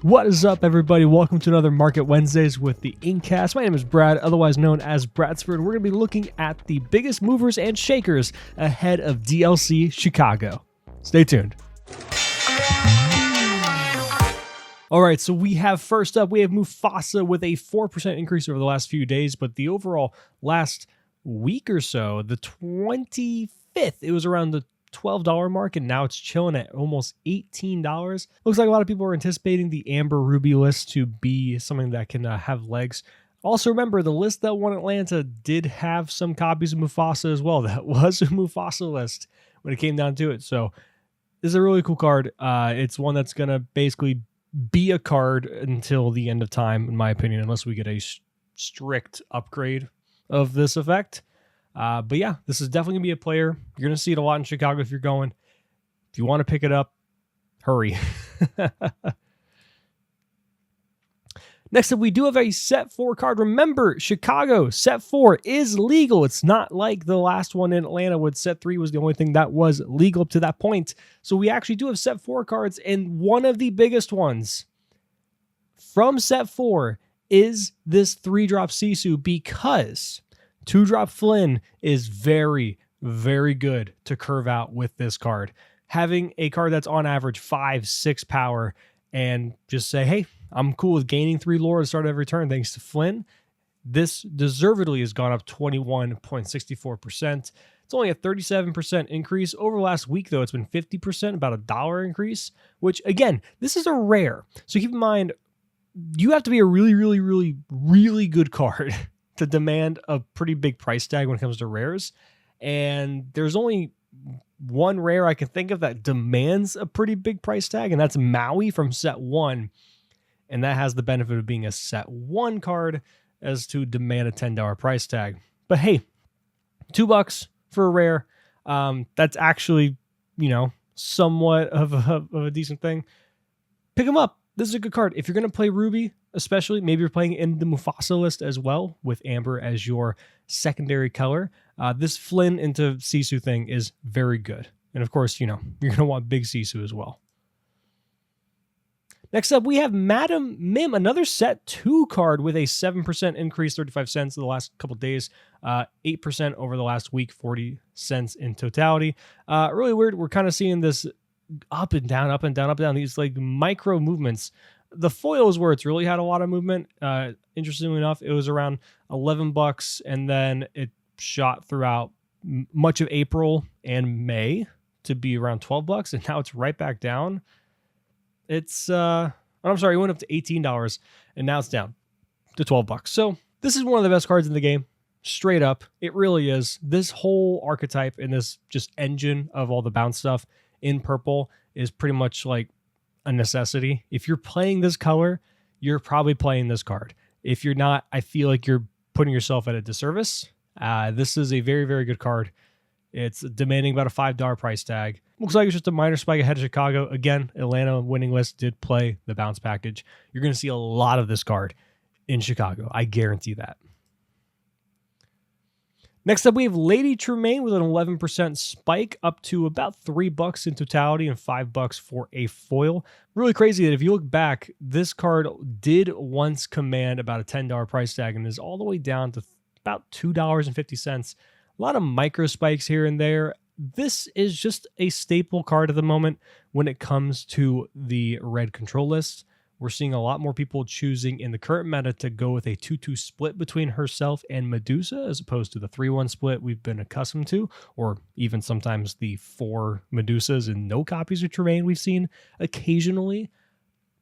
What is up, everybody? Welcome to another Market Wednesdays with the Inkcast. My name is Brad, otherwise known as Bradcifer, and we're going to be looking at the biggest movers and shakers ahead of DLC Chicago. Stay tuned. All right, so we have first up, we have Mufasa with a 4% increase over the last few days, but the overall last week or so, the 25th, it was around the $12 mark, and now it's chilling at almost $18. Looks like a lot of people are anticipating the Amber Ruby list to be something that can have legs. Also, remember, the list that won Atlanta did have some copies of Mufasa as well. That was a Mufasa list when it came down to it. So this is a really cool card. It's one that's going to basically be a card until the end of time, in my opinion, unless we get a strict upgrade of this effect. But yeah, this is definitely going to be a player. You're going to see it a lot in Chicago if you're going. If you want to pick it up, hurry. Next up, we do have a set 4 card. Remember, Chicago, set 4 is legal. It's not like the last one in Atlanta when set 3 was the only thing that was legal up to that point. So we actually do have set 4 cards, and one of the biggest ones from set 4 is this 3-drop Sisu, because 2-drop Flynn is very, very good to curve out with this card. Having a card that's on average 5-6 power and just say, hey, I'm cool with gaining 3 lore to start every turn thanks to Flynn. This deservedly has gone up 21.64%. It's only a 37% increase. Over the last week, though, it's been 50%, about $1 increase, which, again, this is a rare. So keep in mind, you have to be a really, really, really, really good card to demand a pretty big price tag when it comes to rares. And there's only one rare I can think of that demands a pretty big price tag, and that's Maui from set 1. And that has the benefit of being a set 1 card as to demand a $10 price tag. But hey, $2 for a rare. That's actually, somewhat of a decent thing. Pick them up. This is a good card. If you're going to play Ruby, especially, maybe you're playing in the Mufasa list as well, with Amber as your secondary color. This Flynn into Sisu thing is very good. And of course, you're going to want big Sisu as well. Next up, we have Madam Mim, another set 2 card with a 7% increase, 35 cents in the last couple days, 8% over the last week, 40 cents in totality. Really weird. We're kind of seeing this up and down, up and down, up and down, these like micro movements. The foil is where it's really had a lot of movement. Interestingly enough, it was around $11, and then it shot throughout much of April and May to be around $12, and now it's right back down. It's I'm sorry, it went up to $18, and now it's down to $12. So this is one of the best cards in the game, straight up. It really is. This whole archetype and this just engine of all the bounce stuff in purple is pretty much like a necessity. If you're playing this color, you're probably playing this card. If you're not, I feel like you're putting yourself at a disservice. This is a very, very good card. It's demanding about a $5 price tag. Looks like it's just a minor spike ahead of Chicago. Again, Atlanta winning list did play the bounce package. You're going to see a lot of this card in Chicago. I guarantee that. Next up, we have Lady Tremaine with an 11% spike up to about $3 in totality and $5 for a foil. Really crazy that if you look back, this card did once command about a $10 price tag and is all the way down to about $2.50. A lot of micro spikes here and there. This is just a staple card at the moment when it comes to the red control list. We're seeing a lot more people choosing in the current meta to go with a 2-2 split between herself and Medusa as opposed to the 3-1 split we've been accustomed to, or even sometimes the 4 Medusas and no copies of Tremaine we've seen occasionally,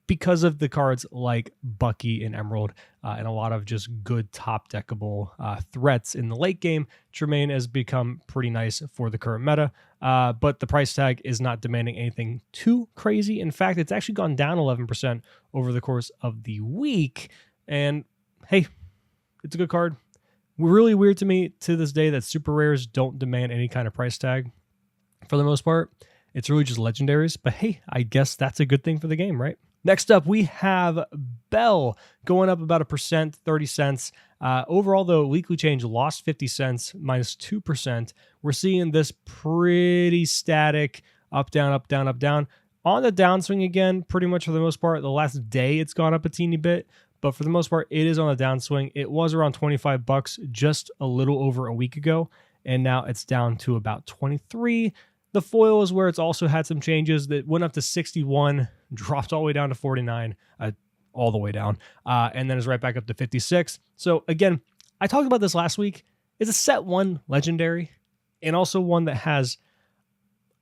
because of the cards like Bucky and Emerald and a lot of just good top deckable threats in the late game. Tremaine has become pretty nice for the current meta, but the price tag is not demanding anything too crazy. In fact, it's actually gone down 11% over the course of the week. And hey, it's a good card. Really weird to me to this day that super rares don't demand any kind of price tag for the most part. It's really just legendaries, but hey, I guess that's a good thing for the game, right? Next up, we have Belle going up about 1%, 30 cents. Overall, though, weekly change lost 50 cents, minus 2%. We're seeing this pretty static, up, down, up, down, up, down. On the downswing again, pretty much for the most part. The last day it's gone up a teeny bit, but for the most part, it is on the downswing. It was around $25 just a little over a week ago, and now it's down to about 23. The foil is where it's also had some changes that went up to 61, dropped all the way down to 49, all the way down, and then is right back up to 56. So again, I talked about this last week. It's a set 1 legendary, and also one that has,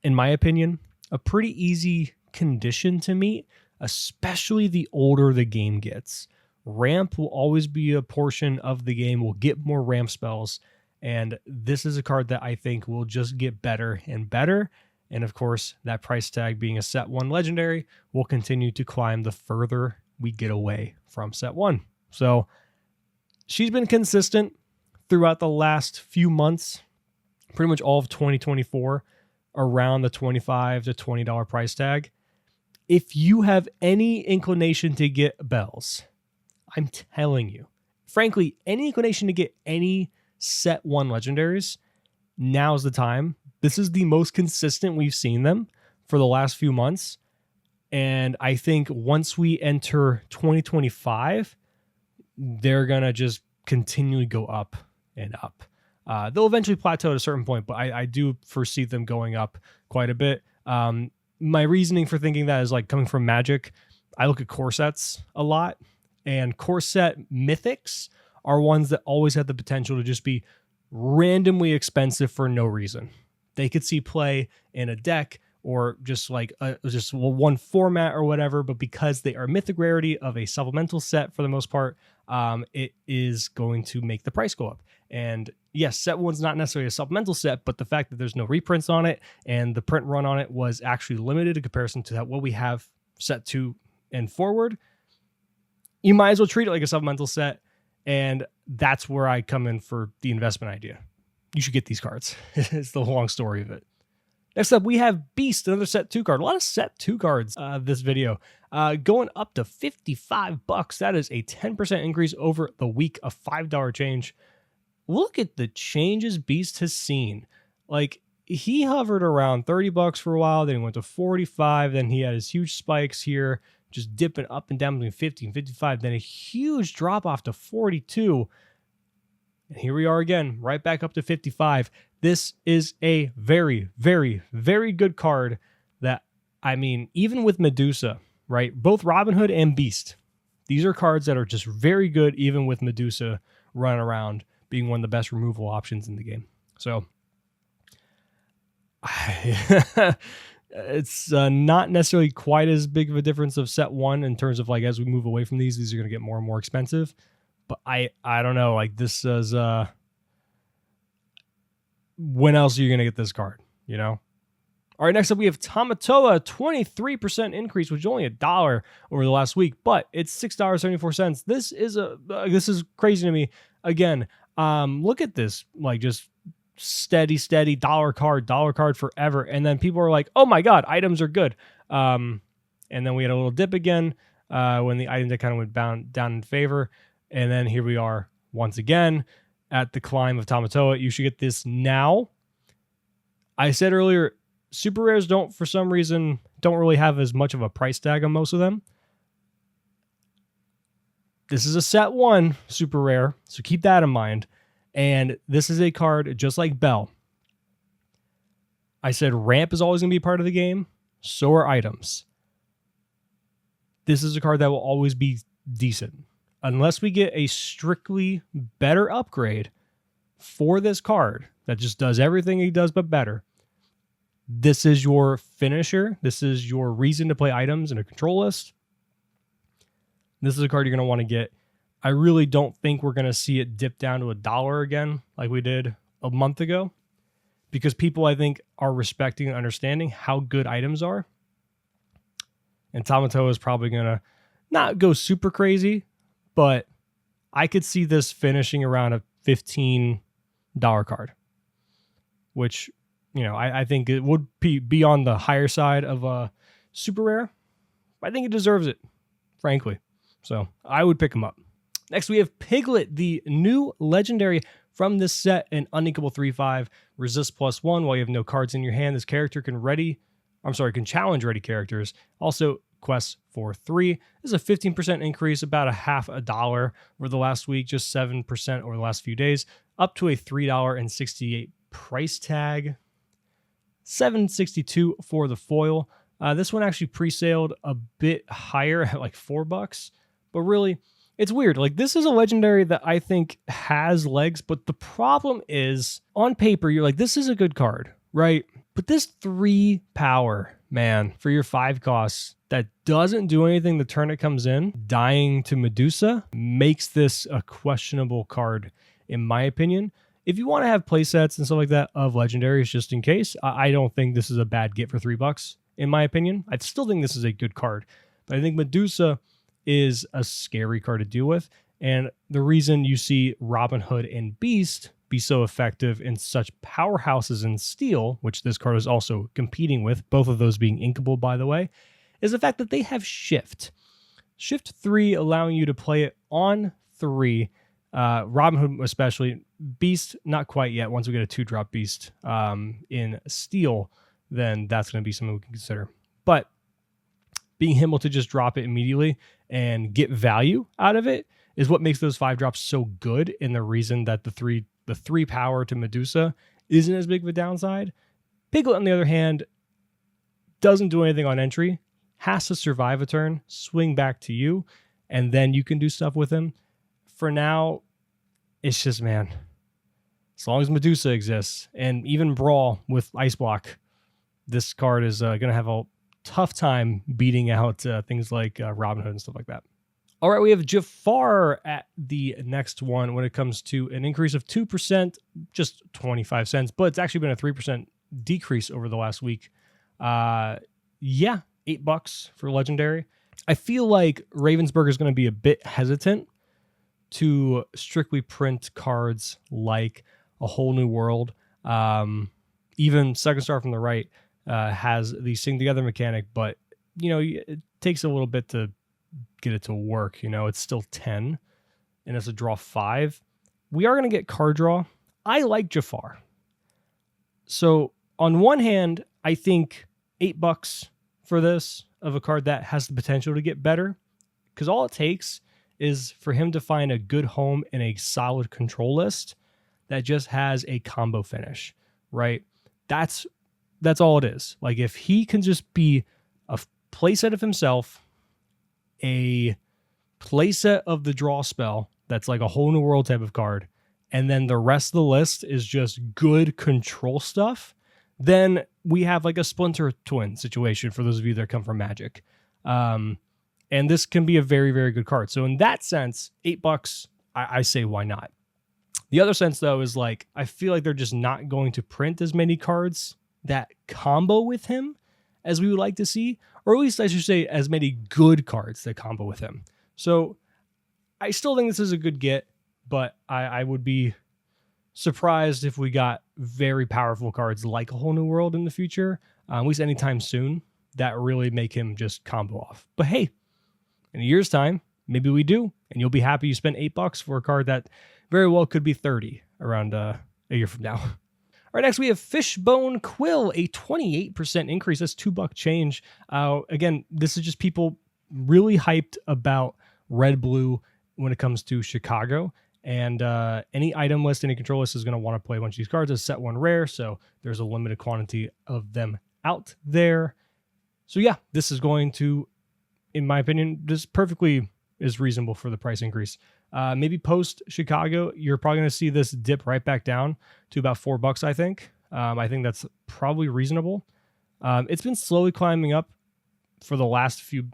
in my opinion, a pretty easy condition to meet, especially the older the game gets. Ramp will always be a portion of the game. We'll get more ramp spells. And this is a card that I think will just get better and better. And of course, that price tag being a set 1 legendary will continue to climb the further we get away from set 1. So she's been consistent throughout the last few months, pretty much all of 2024, around the $25 to $20 price tag. If you have any inclination to get Belle's, I'm telling you, frankly, any inclination to get any set 1 legendaries, now's the time. This is the most consistent we've seen them for the last few months. And I think once we enter 2025, they're going to just continually go up and up. They'll eventually plateau at a certain point, but I do foresee them going up quite a bit. My reasoning for thinking that is like coming from Magic. I look at core sets a lot, and core set mythics are ones that always have the potential to just be randomly expensive for no reason. They could see play in a deck or just like just one format or whatever, but because they are mythic rarity of a supplemental set for the most part, it is going to make the price go up. And yes, set 1's not necessarily a supplemental set, but the fact that there's no reprints on it and the print run on it was actually limited in comparison to what we have set 2 and forward, you might as well treat it like a supplemental set. And that's where I come in for the investment idea. You should get these cards. It's the long story of it. Next up, we have Beast, another set 2 card. A lot of set 2 cards this video. Going up to $55. That is a 10% increase over the week, a $5 change. Look at the changes Beast has seen. Like, he hovered around $30 for a while, then he went to 45, then he had his huge spikes here, just dipping up and down between 50 and 55, then a huge drop off to 42. And here we are again, right back up to 55. This is a very, very, very good card that, I mean, even with Medusa, right? Both Robin Hood and Beast, these are cards that are just very good, even with Medusa running around being one of the best removal options in the game. So it's not necessarily quite as big of a difference of set 1 in terms of like, as we move away from these are going to get more and more expensive. But I don't know, like this is, when else are you going to get this card, you know? All right, next up we have Tamatoa, 23% increase, which is only $1 over the last week, but it's $6.74. This is crazy to me. Again, look at this, like just steady dollar card forever. And then people are like, oh my God, items are good. And then we had a little dip again when the item deck kind of went down in favor. And then here we are once again at the climb of Tamatoa. You should get this now. I said earlier, super rares for some reason, don't really have as much of a price tag on most of them. This is a set 1 super rare, so keep that in mind. And this is a card just like Belle. I said ramp is always going to be part of the game. So are items. This is a card that will always be decent. Unless we get a strictly better upgrade for this card that just does everything he does but better. This is your finisher. This is your reason to play items in a control list. This is a card you're going to want to get. I really don't think we're going to see it dip down to $1 again like we did a month ago, because people, I think, are respecting and understanding how good items are. And Tamatoa is probably going to not go super crazy, but I could see this finishing around a $15 card, which, you know, I think it would be on the higher side of a super rare. I think it deserves it, frankly. So I would pick him up. Next, we have Piglet, the new legendary from this set, an unequal 3/5, resist +1 while you have no cards in your hand. This character can ready I'm sorry, can challenge ready characters. Also, quests for 3. This is a 15% increase, about a half a dollar over the last week, just 7% over the last few days, up to a $3.68 price tag. $7.62 for the foil. This one actually pre-saled a bit higher at like $4, but really, it's weird. Like, this is a legendary that I think has legs, but the problem is, on paper, you're like, this is a good card, right? But this 3 power, man, for your 5 costs that doesn't do anything the turn it comes in, dying to Medusa, makes this a questionable card, in my opinion. If you want to have playsets and stuff like that of legendaries, just in case, I don't think this is a bad get for $3, in my opinion. I still think this is a good card, but I think Medusa is a scary card to deal with. And the reason you see Robin Hood and Beast be so effective in such powerhouses in Steel, which this card is also competing with, both of those being inkable, by the way, is the fact that they have Shift. Shift 3 allowing you to play it on 3. Robin Hood especially. Beast, not quite yet. Once we get a 2-drop Beast in Steel, then that's going to be something we can consider. But being able to just drop it immediately and get value out of it is what makes those 5 drops so good, and the reason that the 3 power to Medusa isn't as big of a downside. Piglet, on the other hand, doesn't do anything on entry, has to survive a turn, swing back to you, and then you can do stuff with him. For now, it's just, man, as long as Medusa exists, and even Brawl with Ice Block, this card is going to have a tough time beating out things like Robin Hood and stuff like that. All right, we have Jafar at the next one when it comes to an increase of 2%, just 25 cents, but it's actually been a 3% decrease over the last week. Yeah, $8 for Legendary. I feel like Ravensburger is going to be a bit hesitant to strictly print cards like A Whole New World. Even Second Star from the Right has the Sing Together mechanic, but, it takes a little bit to get it to work. It's still 10, and it's a draw 5. We are going to get card draw. I like Jafar. So on one hand, I think $8 for this of a card that has the potential to get better, because all it takes is for him to find a good home in a solid control list that just has a combo finish, right? That's all it is. Like, if he can just be a playset of himself, a playset of the draw spell that's like a Whole New World type of card, and then the rest of the list is just good control stuff, then we have like a Splinter Twin situation for those of you that come from Magic. And this can be a very, very good card. So in that sense, $8, I say why not? The other sense, though, is like, I feel like they're just not going to print as many cards that combo with him as we would like to see, or at least I should say as many good cards that combo with him. So I still think this is a good get, but I would be surprised if we got very powerful cards like A Whole New World in the future, at least anytime soon, that really make him just combo off. But hey, in a year's time, maybe we do, and you'll be happy you spent $8 for a card that very well could be 30 around a year from now. All right, next we have Fishbone Quill, a 28% increase. That's $2 change. Again, this is just people really hyped about red-blue when it comes to Chicago. And any item list, any control list is going to want to play a bunch of these cards as set 1 rare, so there's a limited quantity of them out there. So yeah, this is going to, in my opinion, this perfectly is reasonable for the price increase. Maybe post Chicago, you're probably going to see this dip right back down to about $4, I think. I think that's probably reasonable. It's been slowly climbing up for the last few...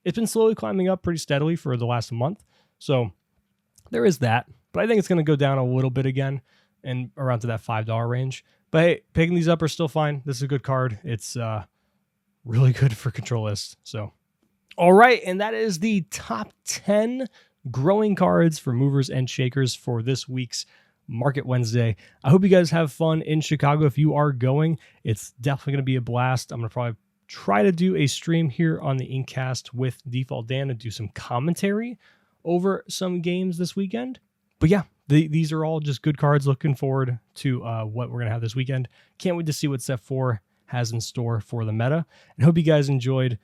it's been slowly climbing up pretty steadily for the last month. So there is that. But I think it's going to go down a little bit again and around to that $5 range. But hey, picking these up are still fine. This is a good card. It's really good for control lists. So, all right. And that is the top 10 growing cards for movers and shakers for this week's Market Wednesday. I hope you guys have fun in Chicago. If you are going, it's definitely going to be a blast. I'm going to probably try to do a stream here on the Inkcast with Default Dan and do some commentary over some games this weekend. But yeah, these are all just good cards. Looking forward to what we're going to have this weekend. Can't wait to see what Set 4 has in store for the meta. And hope you guys enjoyed,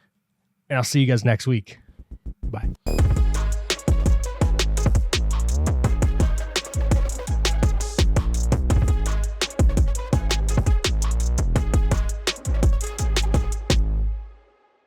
and I'll see you guys next week. Bye.